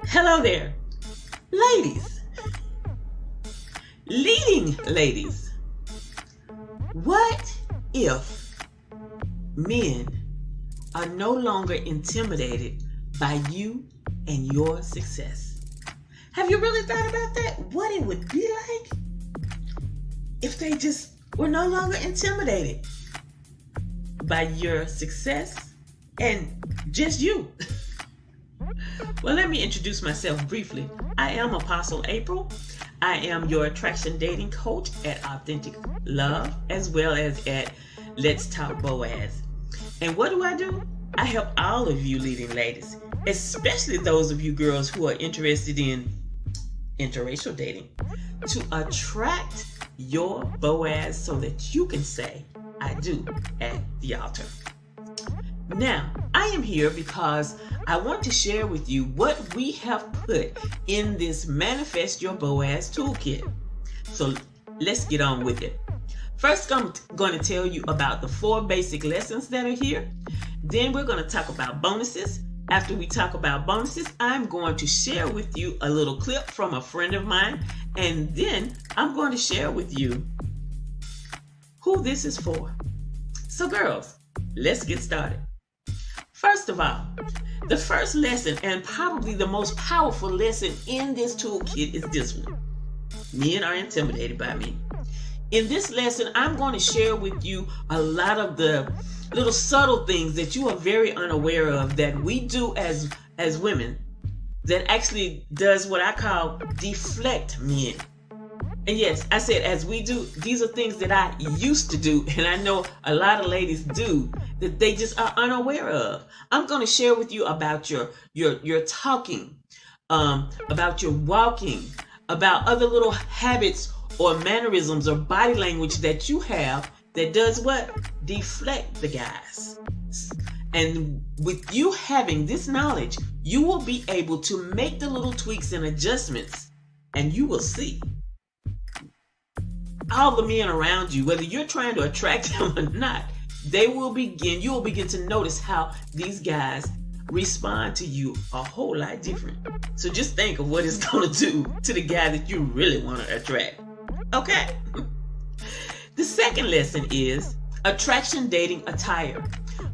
Hello there, ladies, leading ladies. What if men are no longer intimidated by you and your success? Have you really thought about that? What it would be like if they just were no longer intimidated by your success and just you. Well, let me introduce myself briefly. I am Apostle April. I am your attraction dating coach at Authentic Love, as well as at Let's Talk BoaZ. And what do? I help all of you leading ladies, especially those of you girls who are interested in interracial dating, to attract your BoaZ so that you can say, I do at the altar. Now, I am here because I want to share with you what we have put in this Manifest Your BoaZ toolkit. So let's get on with it. First, I'm going to tell you about the 4 basic lessons that are here. Then we're going to talk about bonuses. After we talk about bonuses, I'm going to share with you a little clip from a friend of mine. And then I'm going to share with you who this is for. So girls, let's get started. First of all, the first lesson, and probably the most powerful lesson in this toolkit, is this one. Men are intimidated by me. In this lesson, I'm going to share with you a lot of the little subtle things that you are very unaware of that we do as women that actually does what I call deflect men. And yes, I said as we do, these are things that I used to do, and I know a lot of ladies do, that they just are unaware of. I'm going to share with you about your talking, about your walking, about other little habits or mannerisms or body language that you have that does what? Deflect the guys. And with you having this knowledge, you will be able to make the little tweaks and adjustments, and you will see all the men around you, whether you're trying to attract them or not, you will begin to notice how these guys respond to you a whole lot different. So just think of what it's going to do to the guy that you really want to attract. Okay? The second lesson is attraction dating attire.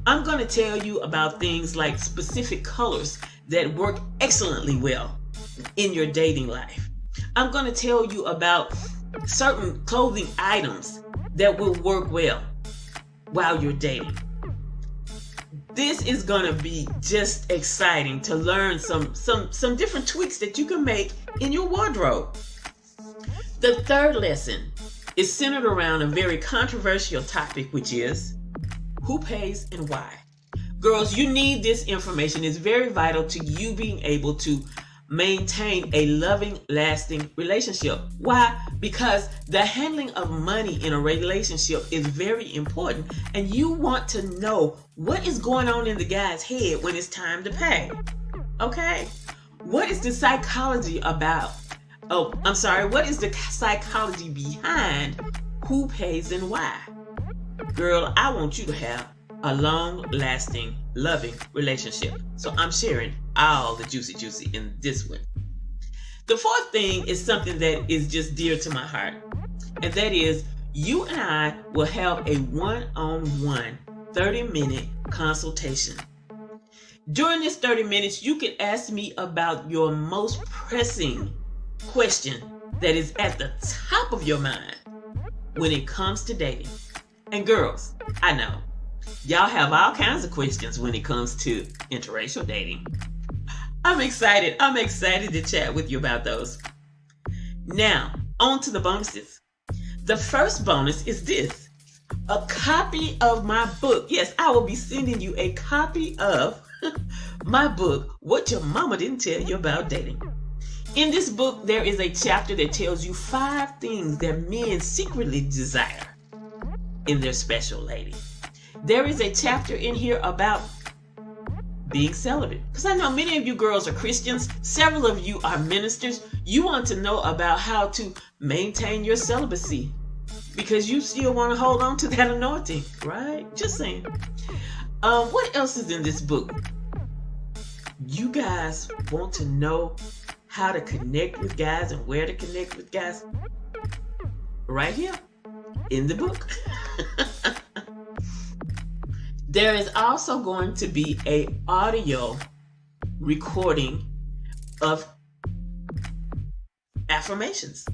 I'm going to tell you about things like specific colors that work excellently well in your dating life. I'm going to tell you about certain clothing items that will work well while you're dating. This is going to be just exciting to learn some different tweaks that you can make in your wardrobe. The third lesson is centered around a very controversial topic, which is who pays and why. Girls, you need this information. It's very vital to you being able to maintain a loving, lasting relationship. Why? Because the handling of money in a relationship is very important, and you want to know what is going on in the guy's head when it's time to pay. Okay? What is the psychology about? What is the psychology behind who pays and why? Girl, I want you to have a long-lasting, loving relationship. So I'm sharing all the juicy in this one. The fourth thing is something that is just dear to my heart, and that is you and I will have a one-on-one 30-minute consultation. During this 30 minutes, you can ask me about your most pressing question that is at the top of your mind when it comes to dating. And girls, I know y'all have all kinds of questions when it comes to interracial dating. I'm excited to chat with you about those. Now, on to the bonuses. The first bonus is this: a copy of my book. Yes, I will be sending you a copy of my book, What Your Mama Didn't Tell You About Dating. In this book, there is a chapter that tells you 5 things that men secretly desire in their special lady. There is a chapter in here about being celibate, because I know many of you girls are Christians. Several of you are ministers. You want to know about how to maintain your celibacy because you still want to hold on to that anointing, right? Just saying. What else is in this book? you guys want to know how to connect with guys and where to connect with guys, right here in the book. There is also going to be a audio recording of affirmations.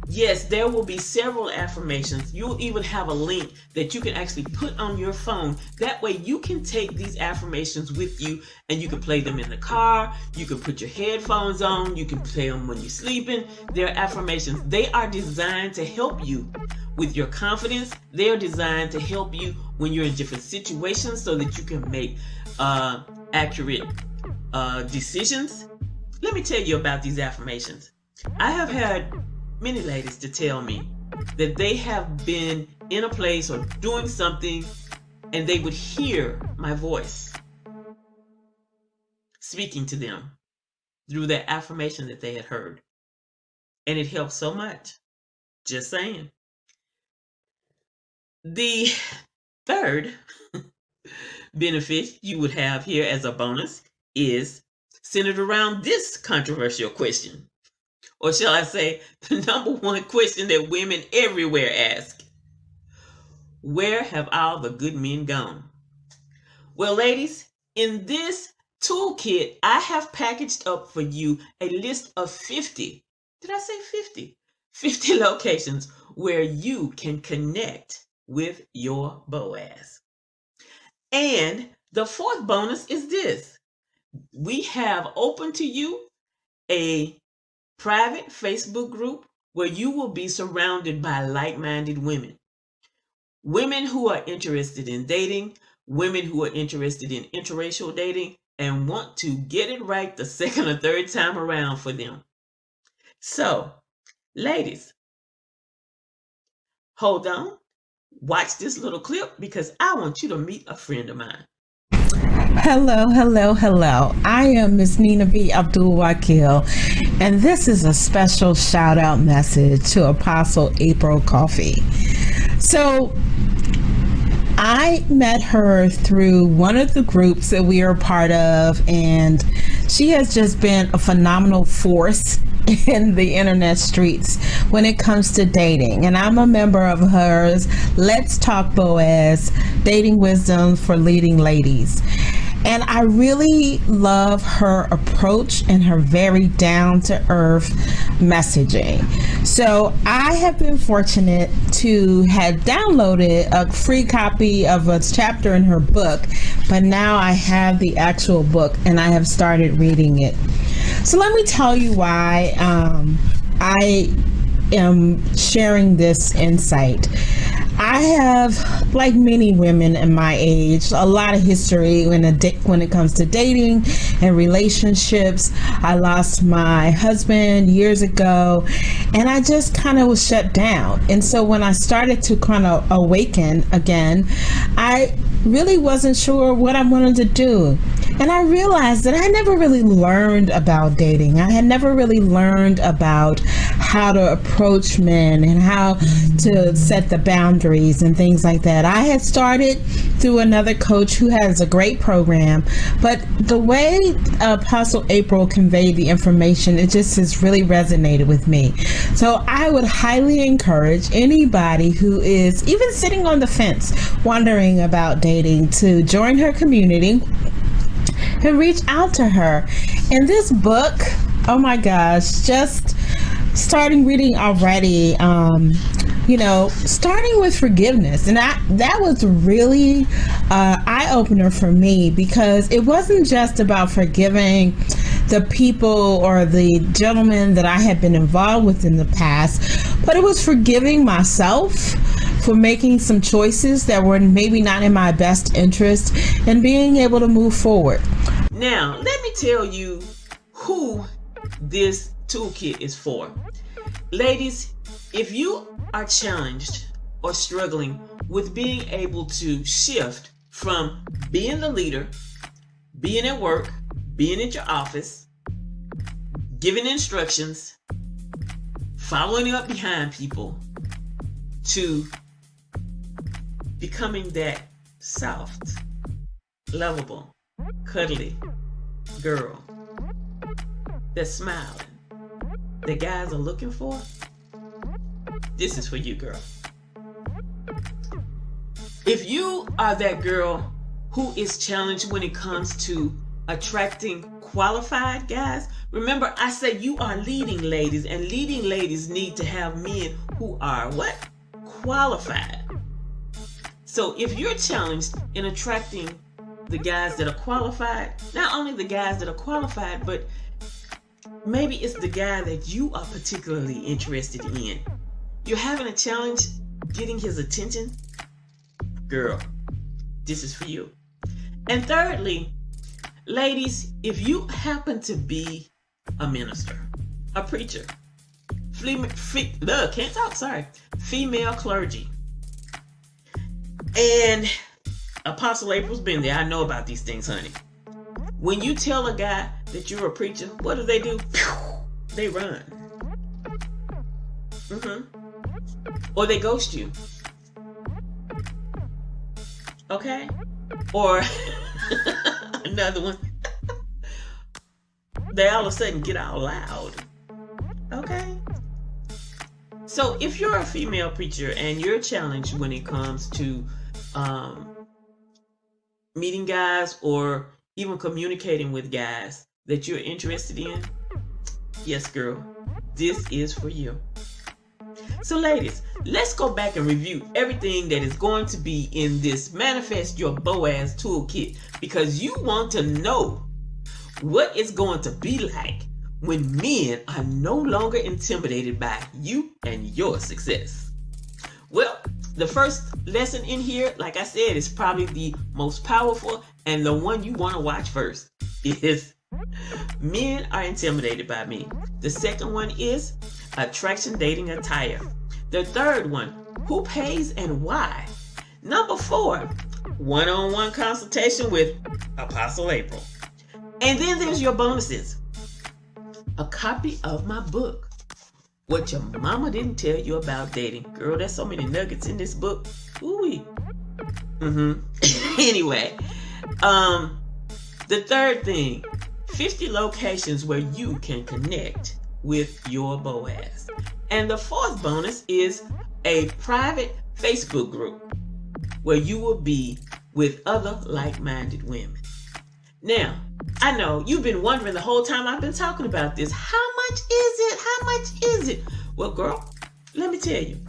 Yes, there will be several affirmations. You'll even have a link that you can actually put on your phone. That way you can take these affirmations with you and you can play them in the car. You can put your headphones on. You can play them when you're sleeping. They're affirmations. They are designed to help you with your confidence. They're designed to help you when you're in different situations so that you can make accurate decisions. Let me tell you about these affirmations. I have had many ladies to tell me that they have been in a place or doing something and they would hear my voice speaking to them through the affirmation that they had heard. And it helped so much. Just saying. The third benefit you would have here as a bonus is centered around this controversial question. Or shall I say, the number one question that women everywhere ask. Where have all the good men gone? Well, ladies, in this toolkit, I have packaged up for you a list of 50. Did I say 50? 50 locations where you can connect with your BoaZ. And the fourth bonus is this. We have open to you a private Facebook group where you will be surrounded by like-minded women. Women who are interested in dating, women who are interested in interracial dating, and want to get it right the second or third time around for them. So, ladies, hold on. Watch this little clip because I want you to meet a friend of mine. Hello, hello, hello. I am Miss Nina B. Abdul-Wakil, and this is a special shout out message to Apostle April Coffee. So, I met her through one of the groups that we are part of, and she has just been a phenomenal force in the internet streets when it comes to dating. And I'm a member of hers, Let's Talk BoaZ, Dating Wisdom for Leading Ladies. And I really love her approach and her very down-to-earth messaging. So I have been fortunate to have downloaded a free copy of a chapter in her book, but now I have the actual book and I have started reading it. So let me tell you why I am sharing this insight. I have, like many women in my age, a lot of history when it comes to dating and relationships. I lost my husband years ago, and I just kind of was shut down. And so when I started to kind of awaken again, I really wasn't sure what I wanted to do. And I realized that I never really learned about dating. I had never really learned about how to approach men and how to set the boundaries and things like that. I had started through another coach who has a great program, but the way Apostle April conveyed the information, it just has really resonated with me. So I would highly encourage anybody who is even sitting on the fence wondering about dating to join her community and reach out to her. And this book, oh my gosh, just starting reading already, starting with forgiveness. And that was really eye-opener for me, because it wasn't just about forgiving the people or the gentlemen that I had been involved with in the past, but it was forgiving myself for making some choices that were maybe not in my best interest and being able to move forward. Now, let me tell you who this toolkit is for. Ladies, if you are challenged or struggling with being able to shift from being the leader, being at work, being at your office, giving instructions, following up behind people, to becoming that soft, lovable, cuddly, girl that's smiling, that guys are looking for, this is for you, girl. If you are that girl who is challenged when it comes to attracting qualified guys, remember I said you are leading ladies, and leading ladies need to have men who are what? Qualified. So if you're challenged in attracting the guys that are qualified, not only the guys that are qualified, but maybe it's the guy that you are particularly interested in. You're having a challenge getting his attention, girl, this is for you. And thirdly, ladies, if you happen to be a minister, a preacher, female clergy, and Apostle April's been there. I know about these things, honey. When you tell a guy that you're a preacher, what do? They run. Or they ghost you. Okay? Or another one. They all of a sudden get all loud. Okay? So if you're a female preacher and you're challenged when it comes to meeting guys or even communicating with guys that you're interested in, yes, girl, this is for you. So ladies, let's go back and review everything that is going to be in this Manifest Your BoaZ toolkit, because you want to know what it's going to be like when men are no longer intimidated by you and your success. Well, the first lesson in here, like I said, is probably the most powerful and the one you want to watch first, is men are intimidated by me. The second one is attraction dating attire. The third one, who pays and why. Number 4, one-on-one consultation with Apostle April. And then there's your bonuses. A copy of my book, What Your Mama Didn't Tell You About Dating. Girl, there's so many nuggets in this book. Ooh-wee. Anyway, the third thing, 50 locations where you can connect with your BoaZ. And the fourth bonus is a private Facebook group where you will be with other like-minded women. Now, I know you've been wondering the whole time I've been talking about this. How much is it? How much is it? Well, girl, let me tell you.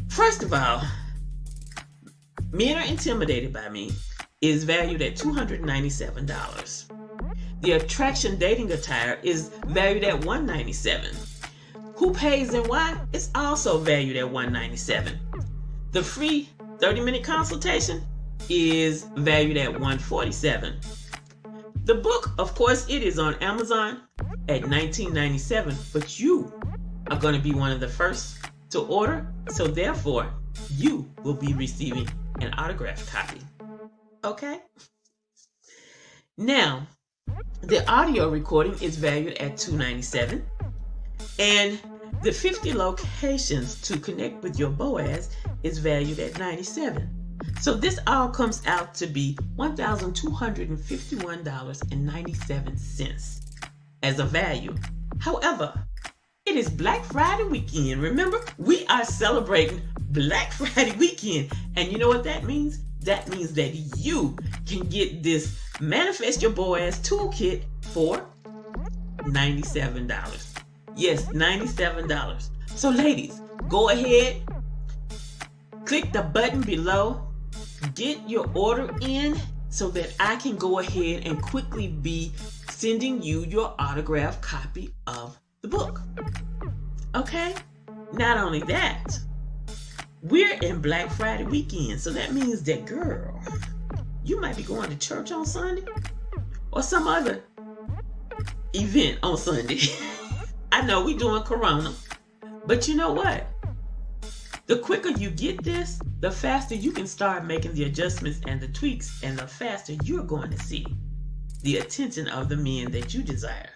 First of all, Men Are Intimidated by Me is valued at $297. The attraction dating attire is valued at $197. Who pays and why is also valued at $197. The free 30-minute consultation is valued at $147. The book, of course, it is on Amazon at $19.97, but you are going to be one of the first to order, so therefore you will be receiving an autographed copy. Okay? Now, the audio recording is valued at $297, and the 50 locations to connect with your BoaZ is valued at $97. So this all comes out to be $1,251.97 as a value. However, it is Black Friday weekend. Remember, we are celebrating Black Friday weekend. And you know what that means? That means that you can get this Manifest Your BoaZ toolkit for $97. Yes, $97. So ladies, go ahead, click the button below, get your order in so that I can go ahead and quickly be sending you your autographed copy of the book. Okay? Not only that, we're in Black Friday weekend, so that means that, girl, you might be going to church on Sunday or some other event on Sunday. I know we doing Corona, but you know what? The quicker you get this, the faster you can start making the adjustments and the tweaks, and the faster you're going to see the attention of the men that you desire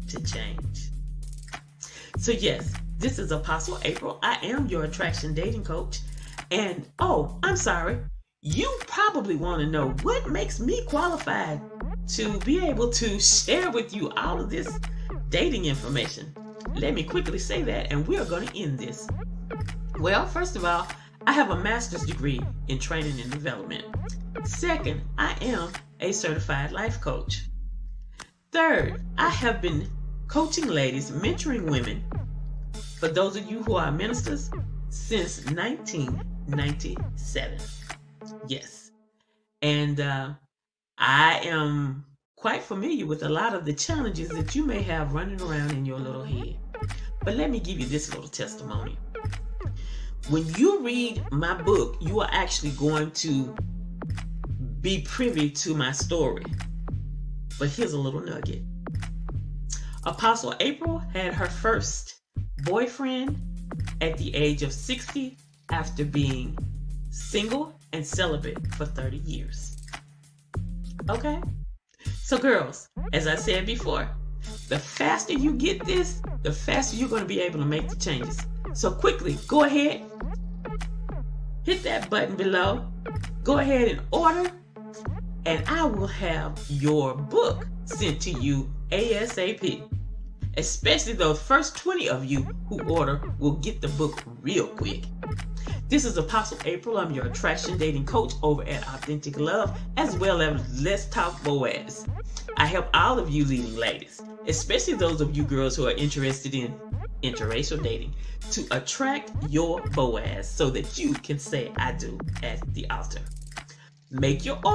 to change. So yes, this is Apostle April. I am your attraction dating coach. And oh, I'm sorry, You probably want to know what makes me qualified to be able to share with you all of this dating information. Let me quickly say that, and we're going to end this. Well, first of all, I have a master's degree in training and development. Second, I am a certified life coach. Third, I have been coaching ladies, mentoring women, for those of you who are ministers, since 1997. Yes. And I am quite familiar with a lot of the challenges that you may have running around in your little head. But let me give you this little testimony. When you read my book, you are actually going to be privy to my story. But here's a little nugget. Apostle April had her first boyfriend at the age of 60 after being single and celibate for 30 years. Okay? So girls, as I said before, the faster you get this, the faster you're going to be able to make the changes. So quickly, go ahead, hit that button below, go ahead and order, and I will have your book sent to you ASAP. Especially those first 20 of you who order will get the book real quick. This is Apostle April. I'm your attraction dating coach over at Authentic Love, as well as Let's Talk BoaZ. I help all of you leading ladies, especially those of you girls who are interested in interracial dating, to attract your BoaZ so that you can say I do at the altar. Make your order.